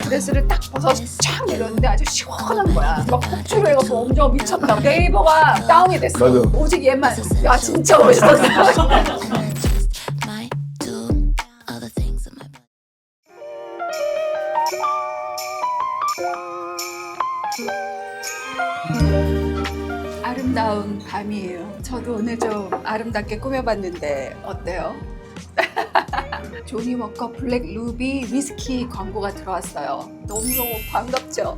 드레스를 딱 벗어서 촥 내렸는데 아주 시원한 거야. 막 폭주로 해가지고 엄청 미쳤다. 네이버가 다운이 됐어. 맞아. 오직 얘만 야 진짜 멋있었다. might do other things in my 아름다운 밤이에요. 저도 오늘 좀 아름답게 꾸며봤는데 어때요? 조니 워커 블랙 루비 위스키 광고가 들어왔어요. 너무너무 반갑죠?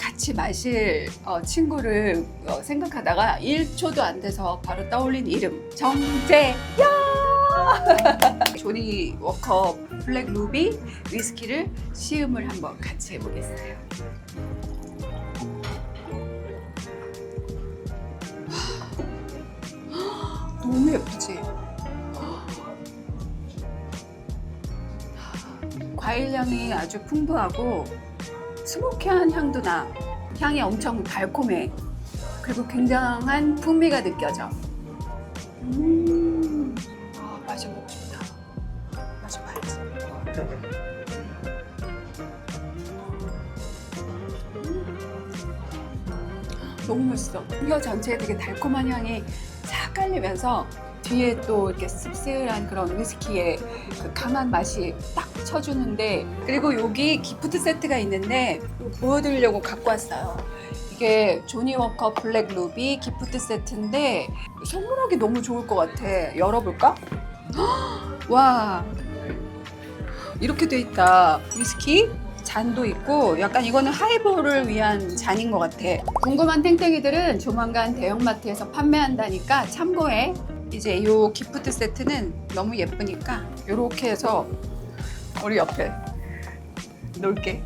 같이 마실 친구를 생각하다가 1초도 안 돼서 바로 떠올린 이름 정재야! 조니 워커 블랙 루비 위스키를 시음을 한번 같이 해보겠어요. 너무 예쁘지? 과일 향이 아주 풍부하고 스모키한 향도 나. 향이 엄청 달콤해. 그리고 굉장한 풍미가 느껴져. 마셔보고 싶다. 마셔봐야지. 너무 맛있어. 혀 전체에 되게 달콤한 향이 싹 깔리면서 뒤에 또 이렇게 씁쓸한 그런 위스키의 그 강한 맛이 딱 쳐주는데, 그리고 여기 기프트 세트가 있는데 보여드리려고 갖고 왔어요. 이게 조니 워커 블랙 루비 기프트 세트인데 선물하기 너무 좋을 것 같아. 열어볼까? 와, 이렇게 돼 있다. 위스키 잔도 있고 약간 이거는 하이볼을 위한 잔인 것 같아. 궁금한 탱탱이들은 조만간 대형마트에서 판매한다니까 참고해. 이제 이 기프트 세트는 너무 예쁘니까 이렇게 해서 우리 옆에 놓을게.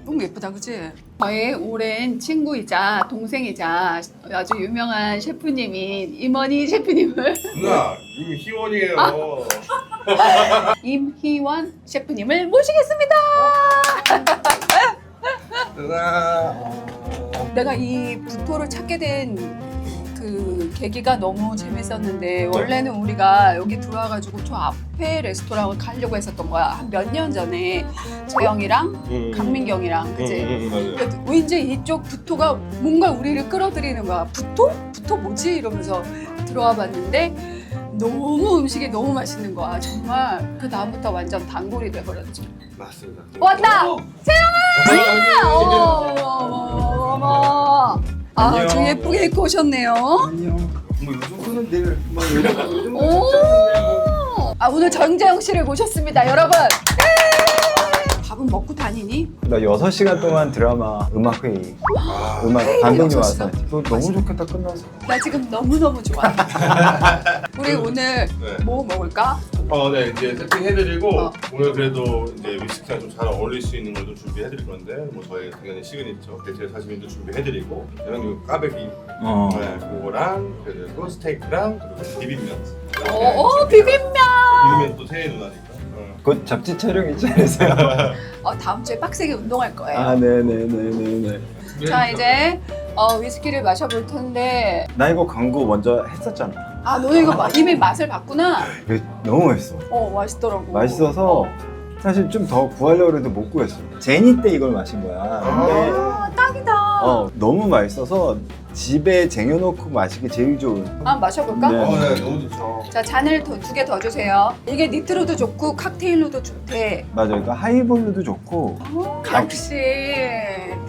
너무 예쁘다, 그치? 저의 오랜 친구이자 동생이자 아주 유명한 셰프님인 임원희 셰프님을 누나 이미 희원이에요. 임희원 셰프님을 모시겠습니다. 누나. 내가 이 부토를 찾게 된 그 계기가 너무 재밌었는데, 원래는 우리가 여기 들어와가지고 저 앞에 레스토랑을 가려고 했었던 거야. 한 몇 년 전에 재영이랑 강민경이랑, 그치? 맞아요. 근데 왠지 이쪽 부토가 뭔가 우리를 끌어들이는 거야. 부토? 부토 뭐지? 이러면서 들어와 봤는데 너무 음식이 너무 맛있는 거야. 정말 그 다음부터 완전 단골이 돼버렸지. 맞습니다. 왔다! 재영아! 어머. 아, 안녕. 저 예쁘게 입고 오셨네요. 안녕. 뭐 요즘 거는 내가 뭐 요즘 오! 아, 오늘 정재영 씨를 모셨습니다, 여러분. 밥은 먹고 다니니? 나 6시간 동안 드라마 음악 회의, 아, 음악 회의 감독님 여섯 와서 시간? 너 너무 좋겠다 끝나서. 나 지금 너무너무 좋아. 우리 오늘 네. 뭐 먹을까? 네 이제 세팅해드리고 어. 오늘 그래도 이제 위스키랑 좀 잘 어울릴 수 있는 걸 좀 준비해드릴 건데, 뭐 저희 당연히 시그니처 대체 사시미도 준비해드리고, 그리고 까베기, 네, 그거랑 그리고 스테이크랑 그리고 비빔면. 비빔면! 비빔면 또 새해 누나니까. 곧 잡지 촬영 있지 않으세요? 다음 주에 빡세게 운동할 거예요. 아 네네네네네. 자, 이제 위스키를 마셔볼 텐데, 나 이거 광고 먼저 했었잖아. 아, 너 이거 이미 맛을 봤구나? 이거 너무 맛있어. 맛있더라고. 맛있어서 사실 좀 더 구하려고 했는데 못 구했어. 제니 때 이걸 마신 거야. 근데 딱이다. 너무 맛있어서 집에 쟁여놓고 마시기 제일 좋은. 마셔볼까? 네. 네, 너무 좋죠. 자, 잔을 2개 더 주세요. 이게 니트로도 좋고 칵테일로도 좋대. 맞아, 이거 하이볼로도 좋고 역시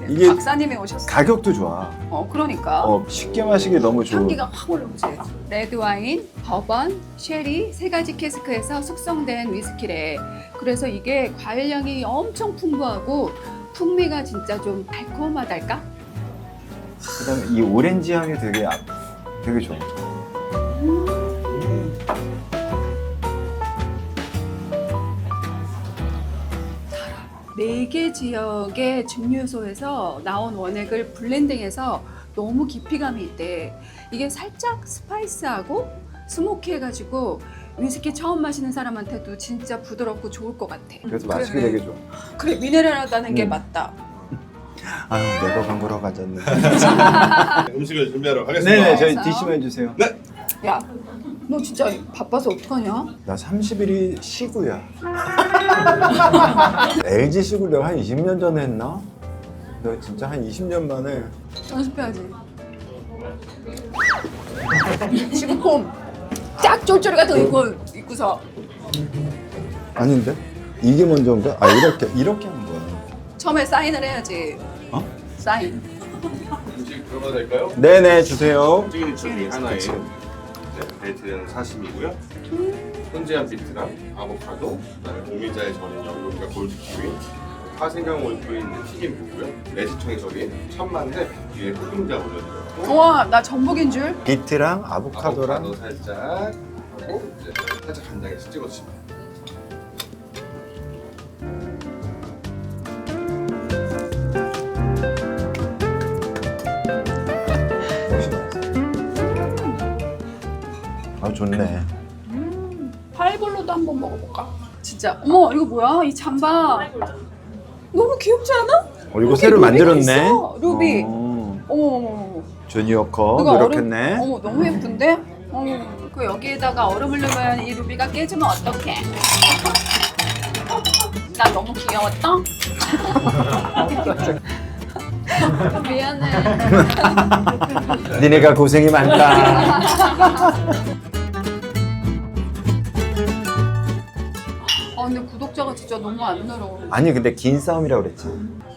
이게 박사님이 오셨어. 가격도 좋아. 그러니까. 쉽게 마시기 너무 좋은. 향기가 확 올라오지. 레드 와인, 버번, 쉐리 3가지 캐스크에서 숙성된 위스키래. 그래서 이게 과일향이 엄청 풍부하고 풍미가 진짜 좀 달콤하달까? 그다음에 이 오렌지 향이 되게 좋아. 네 개 지역의 증류소에서 나온 원액을 블렌딩해서 너무 깊이감이 있대. 이게 살짝 스파이스하고 스모키해가지고 위스키 처음 마시는 사람한테도 진짜 부드럽고 좋을 것 같아. 그래서 마시기 그래. 되게 좋아. 그래, 미네랄하다는 게 음. 맞다. 아유, 내가 광고라고 앉았네. 음식을 준비하러 가겠습니다. 네네, 저희 알았어요. 디시만 해주세요. 야, 너 진짜 바빠서 어떡하냐? 나 30일이 시구야. LG 시구 내가 한 20년 전에 했나? 너 진짜 한 20년 만에. 연습해야지. 지금 폼. 쫙 쫄쫄이 같은 거 입고서. 아닌데? 이게 먼저인가? 아 이렇게 하는 거야. 처음에 사인을 해야지. 어? 사인. 음식 들어가도 될까요? 네네 주세요. 시그니처 중에 하나인 베이트는 사심이고요. 훈제한 비트랑 아보카도, 그다음에 오미자에 절인 영국과 골드 키위, 화생강 올프에 있는 튀김 부고요. 매실청에 절인 천만데 위에 흑임자 올려드렸고. 우와, 나 전복인 줄. 비트랑 아보카도랑 아보카도 살짝 하고 이제 살짝 간장에서 찍어주시면. 아 좋네. 파이볼로도 한번 먹어볼까? 진짜. 어머, 이거 뭐야? 이 잠바. 너무 귀엽지 않아? 이거 여기 새로 루비가 만들었네. 있어, 루비. 어, 어머. 주니어커 이거 노력했네. 어머, 너무 예쁜데? 그 여기에다가 얼음을 넣으면 이 루비가 깨지면 어떡해? 나 너무 귀여웠다? 미안해. 니네가 고생이 많다. 근데 구독자가 진짜 너무 안 늘어. 아니 근데 긴 싸움이라고 그랬지.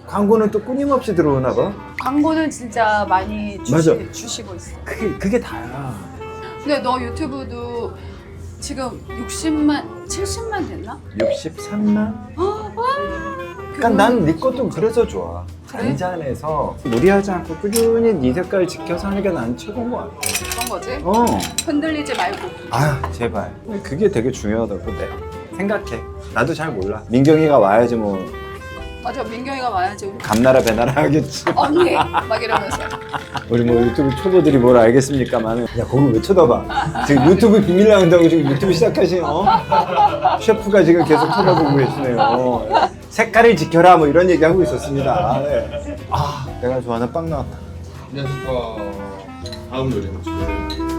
광고는 또 끊임없이 들어오나 봐. 광고는 진짜 많이 맞아. 주시고 있어. 그게 다야. 근데 너 유튜브도 지금 60만, 70만 됐나? 63만? 와. 그러니까 난 네 것도 그래서 좋아. 그래? 잔잔해서 무리하지 않고 꾸준히 네 색깔 지켜서 하는 게 난 최고인 것 같아. 그런 거지? 어. 흔들리지 말고. 아 제발. 그게 되게 중요하다고 내 생각해. 나도 잘 몰라. 민경이가 와야지 뭐 맞아, 민경이가 와야지. 우리 감나라 배나라 하겠지. 언니! 막 이러면서. 우리 뭐 유튜브 초보들이 뭘 알겠습니까만은. 야 거기 왜 쳐다봐? 지금 유튜브 비밀 나온다고 지금 유튜브 시작하신 셰프가 지금 계속 쳐다보고 계시네요. 색깔을 지켜라 뭐 이런 얘기 하고 있었습니다. 네. 아 내가 좋아하는 빵 나왔다. 안녕하십니까. 다음 요리 음식은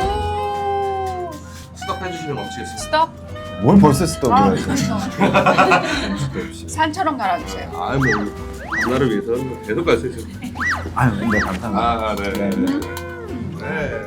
오! 스톱 해주시면 넘치겠습니다. 스톱. 뭘 벌써 스톱이야 이거. 산처럼 갈아주세요. 아, 뭐 누나를 위해서 계속 갈 수 있어요. 아유 네 감사합니다. 아, 네, 네, 네. 네.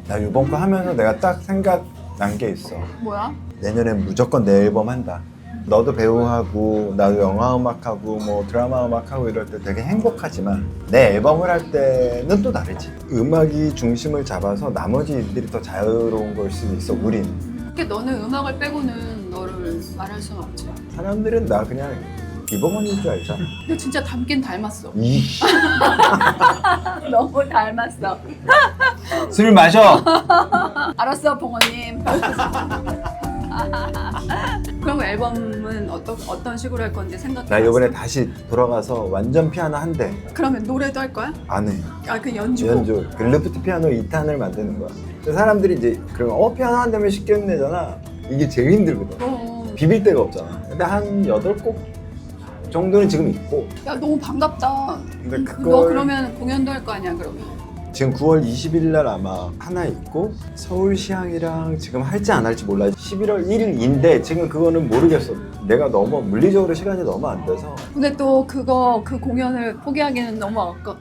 나 이번 거 하면서 내가 딱 생각 난 게 있어. 뭐야? 내년엔 무조건 내 앨범 한다. 너도 배우하고 나도 영화 음악하고 뭐 드라마 음악하고 이럴 때 되게 행복하지만 내 앨범을 할 때는 또 다르지. 음악이 중심을 잡아서 나머지 일들이 더 자유로운 걸 수도 있어 우린. 근데 너는 음악을 빼고는 너를 말할 수는 없지. 사람들은 나 그냥 이범원인 줄 알잖아. 근데 진짜 닮긴 닮았어. 이씨. 너무 닮았어. 술 마셔. 알았어, 봉원님. 그럼 앨범은 어떤 식으로 할 건지 생각해. 나 이번에 다시 돌아가서 완전 피아노 한 대. 그러면 노래도 할 거야? 안 해. 그 연주곡? 연주. 그 레프트 피아노 2탄을 만드는 거야. 근데 사람들이 이제 그러면 피아노 한 대면 쉽게 끝내잖아. 이게 제일 힘들거든. 비빌 데가 없잖아. 근데 한 8곡 정도는 지금 있고. 야, 너무 반갑다. 근데 너 그걸 그러면 공연도 할 거 아니야, 그러면? 지금 9월 20일 날 아마 하나 있고 서울시향이랑 지금 할지 안 할지 몰라. 11월 1일인데 지금 그거는 모르겠어. 내가 너무 물리적으로 시간이 너무 안 돼서. 근데 또 그 공연을 포기하기는 너무 아깝다.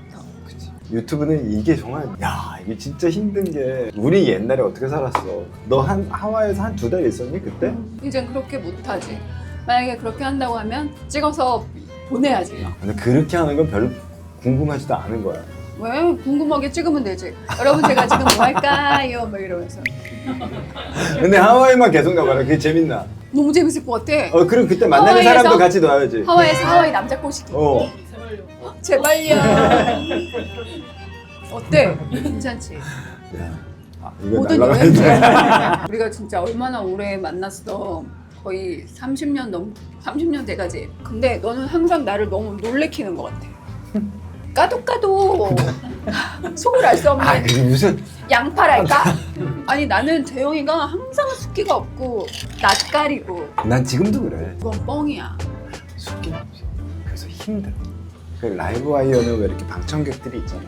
유튜브는 이게 정말 야 이게 진짜 힘든 게 우리 옛날에 어떻게 살았어. 너 하와이에서 한 2달 있었니 그때? 이젠 그렇게 못하지. 만약에 그렇게 한다고 하면 찍어서 보내야지. 근데 그렇게 하는 건 별로 궁금하지도 않은 거야. 왜? 궁금하게 찍으면 되지. 여러분 제가 지금 뭐 할까요? 막 이러면서. 근데 하와이만 계속 가봐라. 그게 재밌나? 너무 재밌을 것 같아. 그럼 그때 만나는 하와이에서? 사람도 같이 놔야지. 하와이에서 하와이 남자 꼬시기. 제발요. 어때? 괜찮지? 야, 이거 모든 날라가야 여행 돼. 중에 우리가 진짜 얼마나 오래 만났어. 거의 30년 돼가지. 근데 너는 항상 나를 너무 놀래키는 것 같아. 까도 속을 알 수 없는. 아, 그게 무슨 양파랄까? 아니 나는 재영이가 항상 숫기가 없고 낯가리고 난 지금도 그래. 그건 뻥이야. 숙기 없이. 그래서 힘들어. 그 라이브 와이어는 왜 이렇게 방청객들이 있잖아.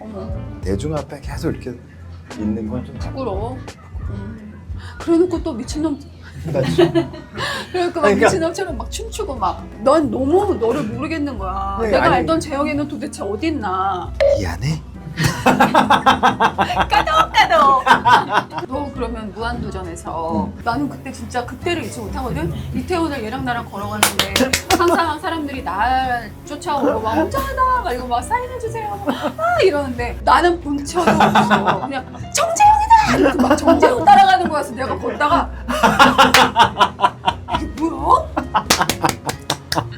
어머 대중 앞에 계속 이렇게 있는 건 좀 부끄러워. 그래놓고 또 미친놈 나지. 그러니까 막 그러니까- 미친놈처럼 막 춤추고 막 난 너무 너를 모르겠는 거야. 네, 내가 아니- 알던 재영이는 도대체 어딨나. 미안해. 까덕까덕. 너 그러면 무한도전에서 나는 그때 진짜 그때를 잊지 못하거든. 이태원을 얘랑 나랑 걸어가는데 항상 사람들이 날 쫓아오고 막 엄청하다 막 이거 막 사인해주세요 막 이러는데 나는 본처도 없어. 그냥 정재영이다 이렇게 막 정재영 따라가는 거여서 내가 걷다가 이게 뭐야?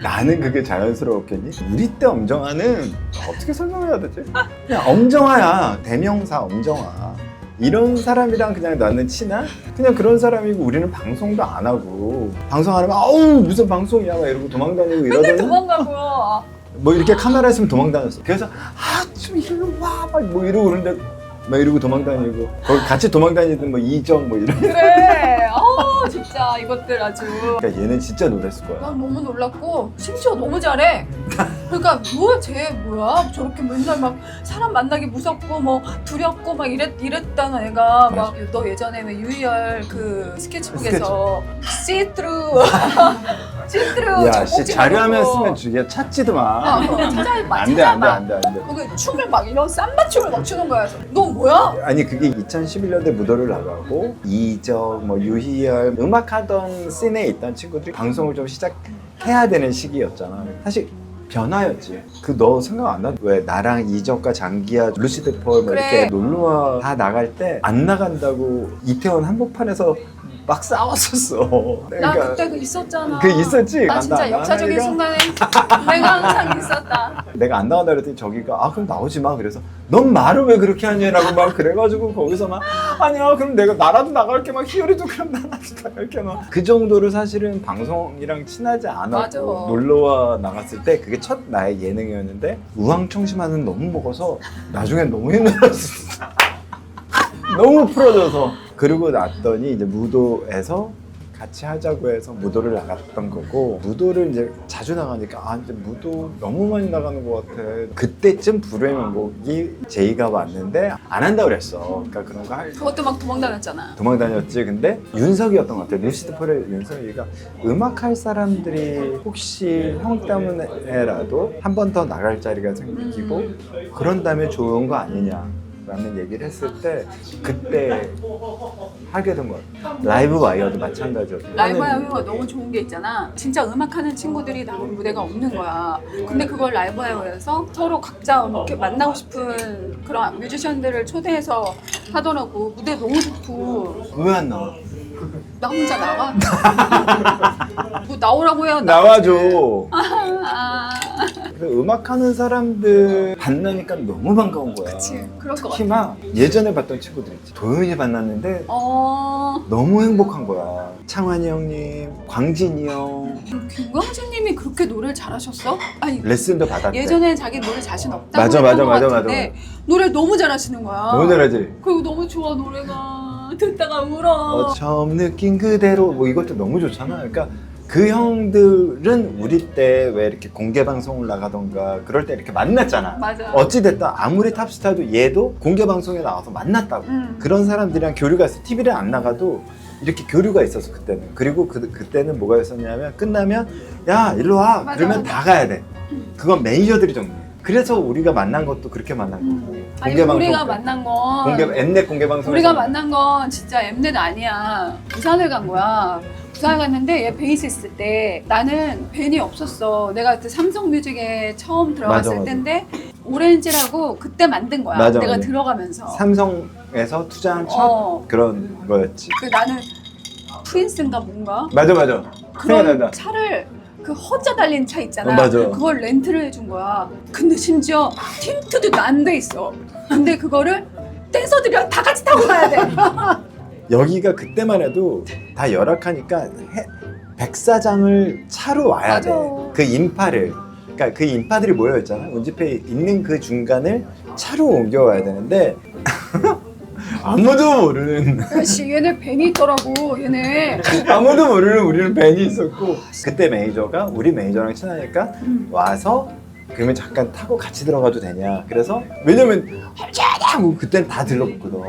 나는 그게 자연스러웠겠니? 우리 때 엄정화는 어떻게 설명해야 되지? 그냥 엄정화야. 대명사 엄정화. 이런 사람이랑 그냥 나는 친한? 그냥 그런 사람이고 우리는 방송도 안 하고 방송 안 하면 아우 무슨 방송이야 막 이러고 도망다니고 맨날 이러더니 도망가고. 뭐 이렇게 카메라 있으면 도망다녔어. 그래서 아 좀 이리로 와막 뭐 이러고 그러는데 막 이러고 도망다니고 거기 같이 도망다니던 뭐 이정 뭐 이런. 그래. 진짜 이것들 아주. 그러니까 얘는 진짜 놀랐을 거야. 난 너무 놀랐고 심지어 너무 잘해. 그러니까 뭐야 쟤 뭐야 저렇게 맨날 막 사람 만나기 무섭고 뭐 두렵고 막 이랬다는 애가 막 너 예전에 왜 유희열 그 스케치북에서 씨트루 씨트루 야, 씨 자료하면 쓰면 주게 찾지도 마. 찾아봐 안 돼, 안 돼, 안 돼, 안 돼. 거기 춤을 막 이런 쌈바 춤을 막 추는 거야. 그래서 너 뭐야? 아니 그게 2011년대 무도를 나가고 이적, 뭐 유희열 음악하던 씬에 있던 친구들이 방송을 좀 시작해야 되는 시기였잖아. 사실 변화였지. 그 너 생각 안 나? 왜 나랑 이적과 장기야, 루시드 폴 뭐 그래. 이렇게 놀러와 다 나갈 때 안 나간다고 이태원 한복판에서 막 싸웠었어. 나 그때 그 있었잖아. 그 있었지? 나 진짜 안 역사적인 나가니까. 순간에 내가 항상 있었다. 내가 안 나온다 그랬더니 저기가 아 그럼 나오지 마. 그래서 넌 말을 왜 그렇게 하냐라고 막 그래가지고 거기서 막 아니야 그럼 내가 나라도 나갈게 막 희열이도 그럼 나라도 나갈게 막 그 정도로 사실은 방송이랑 친하지 맞아. 않았고 놀러와 나갔을 때 그게 첫 나의 예능이었는데 우왕청심하는 너무 먹어서 나중엔 너무 힘들었어. 너무 풀어져서 그러고 났더니 이제 무도에서 같이 하자고 해서 무도를 나갔던 거고 무도를 이제 자주 나가니까 아 이제 무도 너무 많이 나가는 것 같아. 그때쯤 불후의 명곡이 제이가 왔는데 안 한다고 그랬어. 그러니까 그런 거 할 그것도 막 도망다녔잖아. 도망다녔지. 근데 윤석이었던 것 같아. 루시드 폴의 윤석이가 음악할 사람들이 혹시 형 때문에라도 한 번 더 나갈 자리가 생기고 그런 다음에 좋은 거 아니냐 라는 얘기를 했을 때 그때 하게 된 것 같아. 라이브 와이어도 마찬가지였고 라이브 와이어가 너무 좋은 게 있잖아. 진짜 음악하는 친구들이 나온 무대가 없는 거야. 근데 그걸 라이브 와이어에서 서로 각자 이렇게 만나고 싶은 그런 뮤지션들을 초대해서 하더라고. 무대 너무 좋고. 왜 안 나와? 나 혼자 나와? 뭐 나오라고 해야 나와줘. 아, 음악하는 사람들 만나니까 너무 반가운 거야. 그치. 그럴 것 같아. 특히 막 예전에 봤던 친구들 있지. 도윤이 만났는데 너무 행복한 거야. 창환이 형님, 광진이 형 김광진님이 그렇게 노래를 잘하셨어? 아니 레슨도 받았대. 예전에 자기 노래 자신 없다고 맞아, 했던 맞아, 것 맞아, 같은데 노래 너무 잘하시는 거야. 너무 잘하지? 그리고 너무 좋아 노래가. 듣다가 울어. 처음 느낀 그대로 뭐 이것도 너무 좋잖아. 그러니까 그 형들은 우리 때 왜 이렇게 공개 방송을 나가던가 그럴 때 이렇게 만났잖아. 맞아. 어찌됐든 아무리 탑스타도 얘도 공개 방송에 나와서 만났다고. 그런 사람들이랑 교류가 있어. TV를 안 나가도 이렇게 교류가 있었어 그때는. 그리고 그때는 뭐가 있었냐면 끝나면 야 일로 와. 맞아, 그러면 맞아. 다 가야 돼. 그건 매니저들이 정리해. 그래서 우리가 만난 것도 그렇게 만난 거고. 아니 우리가 만난 건 엠넷 공개 방송. 우리가 만난 건 진짜 엠넷 아니야. 부산을 간 거야. 부산에 갔는데 얘 베이스 있을 때 나는 벤이 없었어. 내가 그때 삼성뮤직에 처음 들어갔을 맞아. 때인데 오렌지라고 그때 만든 거야. 맞아, 내가 맞아. 들어가면서. 삼성에서 투자한 첫 그런 거였지. 그 나는 프린스인가 뭔가 맞아. 그런 생각난다. 차를 그 허자 달린 차 있잖아. 맞아. 그걸 렌트를 해준 거야. 근데 심지어 틴트도 안 돼 있어. 근데 그거를 댄서들이랑 다 같이 타고 가야 돼. 여기가 그때만 해도 다 열악하니까 백사장을 차로 와야 맞아. 돼. 그 인파를. 그러니까 그 인파들이 모여 있잖아. 운지페이 있는 그 중간을 차로 옮겨와야 되는데 아무도 모르는 야씨 얘네 벤이 있더라고 얘네. 아무도 모르는 우리는 밴이 있었고 그때 매니저가 우리 매니저랑 친하니까 와서 그러면 잠깐 타고 같이 들어가도 되냐 그래서 왜냐면 하고 그때는 다 들러붙거든.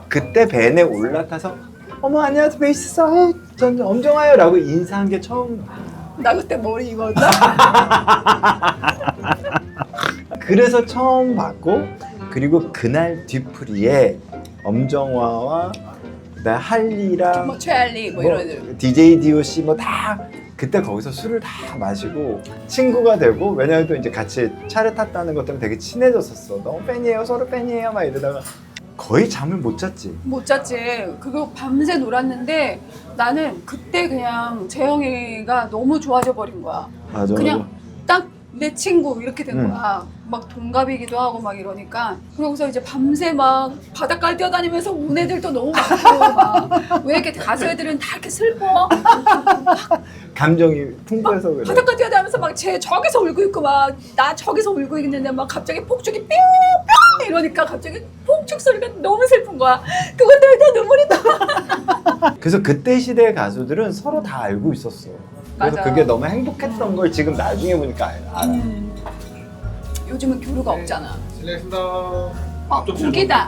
그때 밴에 올라타서 어머 안녕하세요 베이시스 전 엄정화요 라고 인사한 게 처음. 나 그때 머리 입었다. 그래서 처음 봤고 그리고 그날 뒤풀이에 엄정화와 그다음 할리랑 뭐 최할리 뭐 이런 애들. DJ DOC 뭐 다 그때 거기서 술을 다 마시고 친구가 되고 왜냐면 또 이제 같이 차를 탔다는 것 때문에 되게 친해졌었어. 너무 팬이에요 서로 팬이에요 막 이러다가 거의 잠을 못 잤지. 못 잤지. 그거 밤새 놀았는데 나는 그때 그냥 재영이가 너무 좋아져 버린 거야. 맞아. 그냥 딱 내 친구 이렇게 된 응. 거야. 막 동갑이기도 하고 막 이러니까. 그러고서 이제 밤새 막 바닷가를 뛰어다니면서 온 애들도 너무 많고 막 왜 이렇게 가수 애들은 다 이렇게 슬퍼? 감정이 풍부해서 그래. 바닷가 뛰어다니면서 막 쟤 저기서 울고 있고 막 나 저기서 울고 있는데 막 갑자기 폭죽이 뿅뿅 이러니까 갑자기 폭죽 소리가 너무 슬픈 거야. 그것 때문에 더 눈물이 나. 그래서 그때 시대의 가수들은 서로 다 알고 있었어. 그래서 맞아. 그게 너무 행복했던 걸 지금 나중에 보니까 알아. 요즘은 교류가 없잖아. 실례했습니다. 고기다.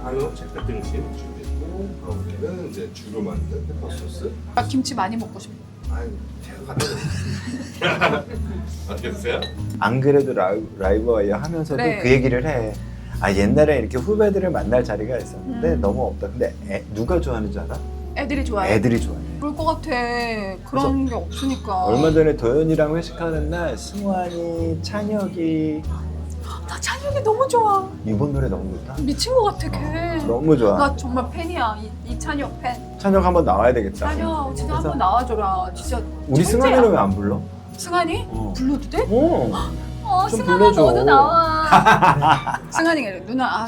한우 채칼 등심 준비했고 가운데는 이제 주로 만든 페퍼 소스. 나 김치 많이 먹고 싶어. 아유, 제가 갖다 드릴게요. 어떻게 드세요? 안 그래도 라이브 하면서도 그래. 그 얘기를 해. 아 옛날에 이렇게 후배들을 만날 자리가 있었는데 음. 너무 없다. 근데 누가 좋아하는 줄 알아? 애들이 좋아해. 애들이 좋아해. 그럴 것 같아. 그런 게 없으니까. 얼마 전에 도현이랑 회식하는 날 승환이, 찬혁이 나 찬혁이 너무 좋아. 이번 노래 너무 좋다. 미친 것 같아 걔. 너무 좋아. 나 정말 팬이야. 이찬혁 팬. 찬혁 한번 나와야 되겠다. 찬혁 진짜 그래서 한번 나와줘라. 진짜 우리 천재야. 승환이는 왜 안 불러? 승환이? 어. 불러도 돼? 어. 좀 승환아 불러줘. 너도 나와. 승환이가 이래, 누나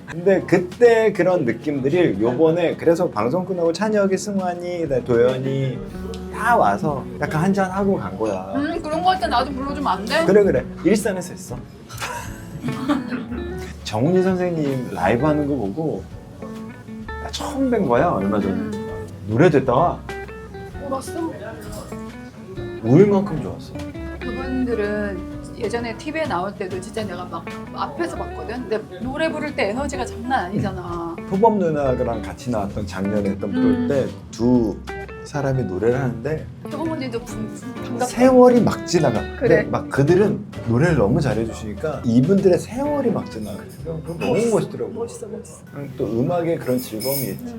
근데 그때 그런 느낌들이 요번에 그래서 방송 끝나고 찬혁이, 승환이, 그다음에 도현이 다 와서 약간 한잔 하고 간 거야. 그런 거 할 때 나도 불러주면 안 돼? 그래 일산에서 했어. 정훈이 선생님 라이브 하는 거 보고 나 처음 뵌 거야 얼마 전에. 노래 듣다가 울었어? 울 만큼 좋았어. 그분들은 예전에 TV에 나올 때도 진짜 내가 막 앞에서 봤거든. 근데 노래 부를 때 에너지가 장난 아니잖아. 표범 누나랑 같이 나왔던 작년에 했던 프로 때 두 사람이 노래를 하는데 효범 언니도 반갑다. 세월이 막 지나가. 그래. 근데 막 그들은 노래를 너무 잘해주시니까 이분들의 세월이 막 지나가. 그거 너무 멋있더라고. 멋있어. 또 음악에 그런 즐거움이 있지.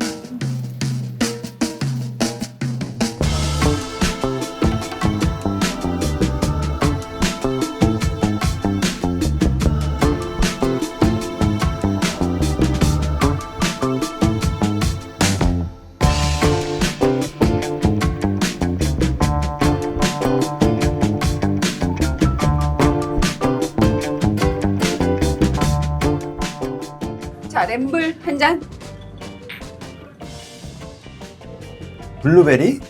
자, 램블 한 잔. 블루베리?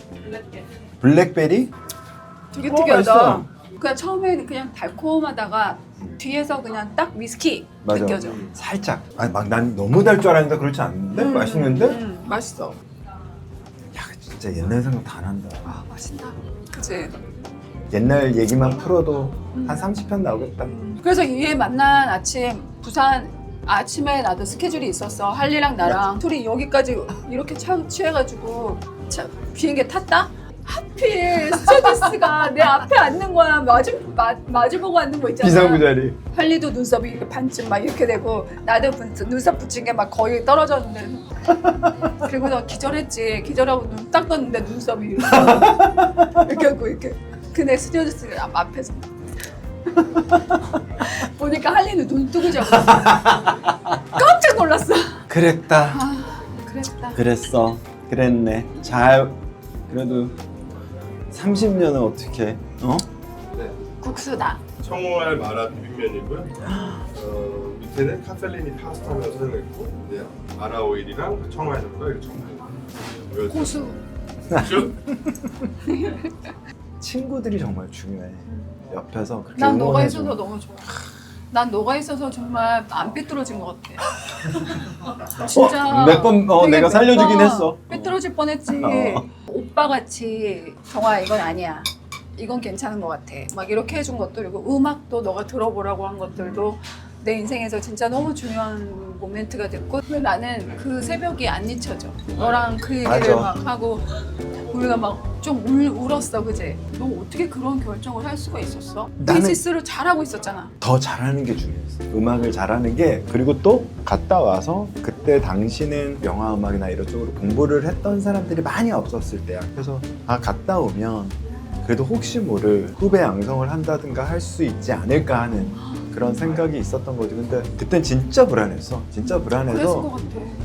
블랙베리? 되게 어, 특이하다. 맛있어. 그냥 처음에는 그냥 달콤하다가 뒤에서 그냥 딱 위스키 맞아. 느껴져. 살짝. 아니 막 난 너무 달 줄 알았는데 그렇지 않는데 맛있는데? 맛있어. 야 진짜 옛날 생각 다 난다. 아, 맛있다. 그치? 옛날 얘기만 풀어도 한 30편 나오겠다. 그래서 얘 만난 아침 부산 아침에 나도 스케줄이 있었어. 할리랑 나랑 둘이 여기까지 이렇게 취해가지고 비행기 탔다? 하필 스튜어디스가 내 앞에 앉는 거야. 마주보고 앉는 거 있잖아. 비상구 자리. 할리도 눈썹이 이렇게 반쯤 막 이렇게 되고 나도 눈썹 붙인 게 막 거의 떨어졌는데 그리고 나 기절했지. 기절하고 눈 딱 떴는데 눈썹이 이렇게 하고 이렇게 근데 스튜어디스가 앞에서 보니까 할리는 눈 뜨고 자고 깜짝 놀랐어. 그랬다. 아 그랬다. 그랬어. 그랬네. 잘 그래도 30년은 어떻게 어? 네. 국수다. 청알 마라 비빔면이고요. 밑에는 카펠리니 파스타면 사용했고, 네, 마라 오일이랑 그 청알 젓갈 이렇게 정말 고수. 고수. 친구들이 정말 중요해. 옆에서 그렇게 난 너가 응원해주고. 해줘서 너무 좋아. 난 너가 있어서 정말 안 삐뚤어진 것 같아. 진짜 몇 번 되게 내가 몇 살려주긴 번 했어. 삐뚤어질 뻔했지. 어. 오빠 같이 정아 이건 아니야. 이건 괜찮은 것 같아. 막 이렇게 해준 것도 그리고 음악도 너가 들어보라고 한 것들도 내 인생에서 진짜 너무 중요한 모멘트가 됐고 근데 나는 그 새벽이 안 잊혀져. 너랑 그 얘기를 맞아. 막 하고 우리가 막 좀 울었어, 그지? 너 어떻게 그런 결정을 할 수가 있었어? 나는- 테시스를 잘하고 있었잖아. 더 잘하는 게 중요했어. 음악을 잘하는 게 그리고 또 갔다 와서 그때 당시는 영화 음악이나 이런 쪽으로 공부를 했던 사람들이 많이 없었을 때야. 그래서 갔다 오면 그래도 혹시 모를 후배 양성을 한다든가 할 수 있지 않을까 하는 그런 생각이 있었던 거지. 근데 그땐 진짜 불안했어. 진짜 그랬을 불안해서 것 같아.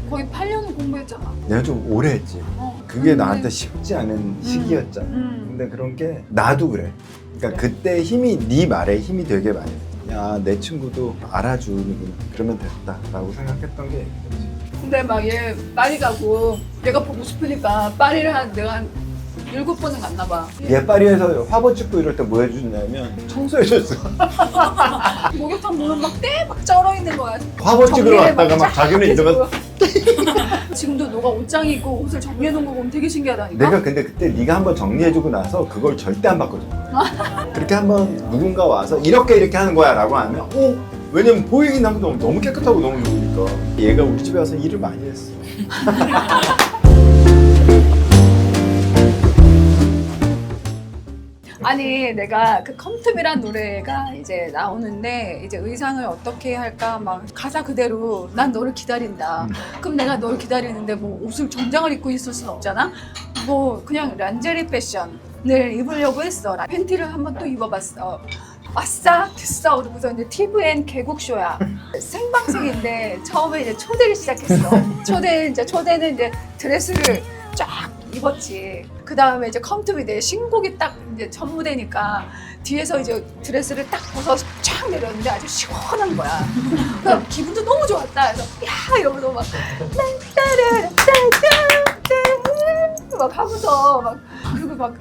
거의 8년을 공부했잖아. 내가 좀 오래 했지. 그게 나한테 쉽지 않은 시기였잖아. 근데 그런 게 나도 그래. 그러니까 그때 힘이 네 말에 힘이 되게 많이 돼. 야, 내 친구도 알아주는구나. 그러면 됐다라고 생각했던 게 있지. 근데 막 얘 파리 가고 얘가 보고 싶으니까 파리를 내가 한 7번은 갔나 봐. 얘 파리에서 화보 찍고 이럴 때 뭐 해주냐면 청소해줬어. 목욕탕 보면 막 때 막 쩔어 있는 거야. 화보 찍으러 정리를 갔다가 막 자기는 이러면 지금도 너가 옷장 입고 옷을 정리해 놓은 거 보면 되게 신기하다니까. 내가 근데 그때 네가 한번 정리해주고 나서 그걸 절대 안 바꿔줘. 그렇게 한번 누군가 와서 이렇게 하는 거야 라고 하면 왜냐면 보이긴 하면 너무 깨끗하고 너무 좋으니까. 얘가 우리 집에 와서 일을 많이 했어. 아니 내가 그 컴투미란 노래가 이제 나오는데 이제 의상을 어떻게 할까 막 가사 그대로 난 너를 기다린다. 그럼 내가 너를 기다리는데 뭐 옷을 정장을 입고 있을 순 없잖아. 뭐 그냥 란제리 패션을 입으려고 했어. 팬티를 한번 또 입어봤어. 아싸 됐어. 그러고서 이제 TVN 개국쇼야. 생방송인데 처음에 이제 초대를 시작했어. 초대는 이제 드레스를 쫙 입었지. 그 다음에 이제 컴투미 내 신곡이 딱 이제 첫 무대니까 뒤에서 이제 드레스를 딱 벗어서 쫙 내렸는데 아주 시원한 거야. 그러니까 기분도 너무 좋았다. 그래서 야 이러면서 막 막 하면서 막 그리고 막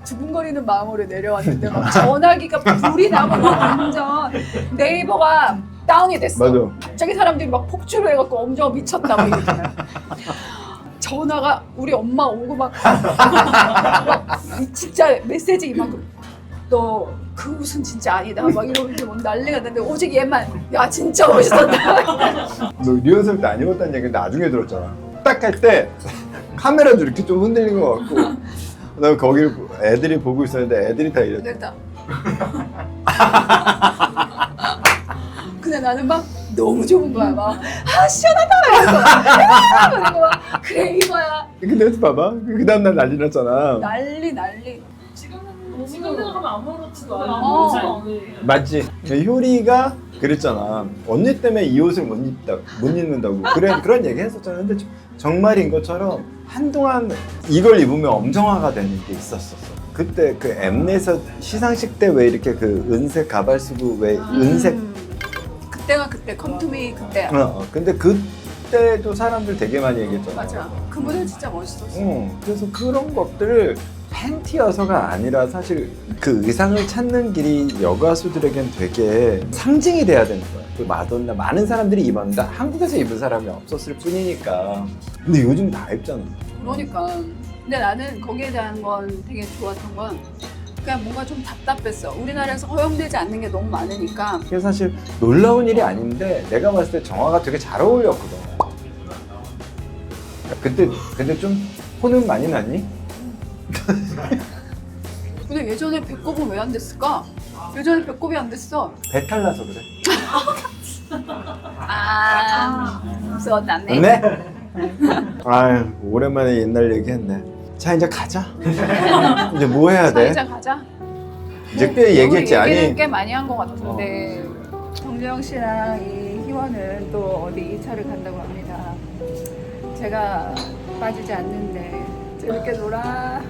두근거리는 마음으로 내려왔는데 막 전화기가 불이 나고 막 완전 네이버가 다운이 됐어. 맞아. 갑자기 사람들이 막 폭주를 해갖고 엄청 미쳤다 막 이러잖아. 전화가 우리 엄마 오고 막 진짜 메시지 이만큼 너 그 옷은 진짜 아니다 막 이러면서 막 난리가 났는데 오직 얘만 야 진짜 멋있었다. 너 리허설 때 안 입었다는 얘기 나중에 들었잖아. 딱 할 때 카메라도 이렇게 좀 흔들린 것 같고 그다음에 거기를 애들이 보고 있었는데 애들이 다 이랬어. 됐다. 근데 나는 막 너무 좋은 거야. 막 시원하다 이러면서 그리고 막 그래 이거야. 근데 봐봐. 그 다음날 난리 났잖아. 난리. 지금 생각하면 아무렇지도 않은 어. 거지. 맞지? 효리가 그랬잖아. 언니 때문에 이 옷을 못 입는다고. 그런 얘기 했었잖아. 근데 정말인 것처럼 한동안 이걸 입으면 엄정화가 되는 게 있었어. 그때 그 엠넷에서 시상식 때 왜 이렇게 그 은색 가발 쓰고 왜 은색 그때가 그때 컴투미 그때야. 근데 그때도 사람들 되게 많이 얘기했잖아. 맞아. 그 무대 진짜 멋있었어. 그래서 그런 것들을 팬티여서가 아니라 사실 그 의상을 찾는 길이 여가수들에겐 되게 상징이 돼야 되는 거야. 그 마돈나 많은 사람들이 입었는데 한국에서 입은 사람이 없었을 뿐이니까. 근데 요즘 다 입잖아. 그러니까. 근데 나는 거기에 대한 건 되게 좋았던 건 그냥 뭔가 좀 답답했어. 우리나라에서 허용되지 않는 게 너무 많으니까. 그게 사실 놀라운 일이 아닌데 내가 봤을 때 정화가 되게 잘 어울렸거든. 그때 근데 좀 혼은 많이 났니? 근데 예전에 배꼽은 왜 안 됐을까? 예전에 배꼽이 안 됐어. 배탈 나서 그래. 무서웠네. 네? 아유 오랜만에 옛날 얘기했네. 자 이제 가자. 이제 뭐 해야 돼? 이제 가자. 이제 꽤 얘기했지. 우리 얘기는 아니 꽤 많이 한 것 같은데 정재영 씨랑 이 희원은 또 어디 2차를 간다고 합니다. 제가 빠지지 않는데 재밌게 놀아.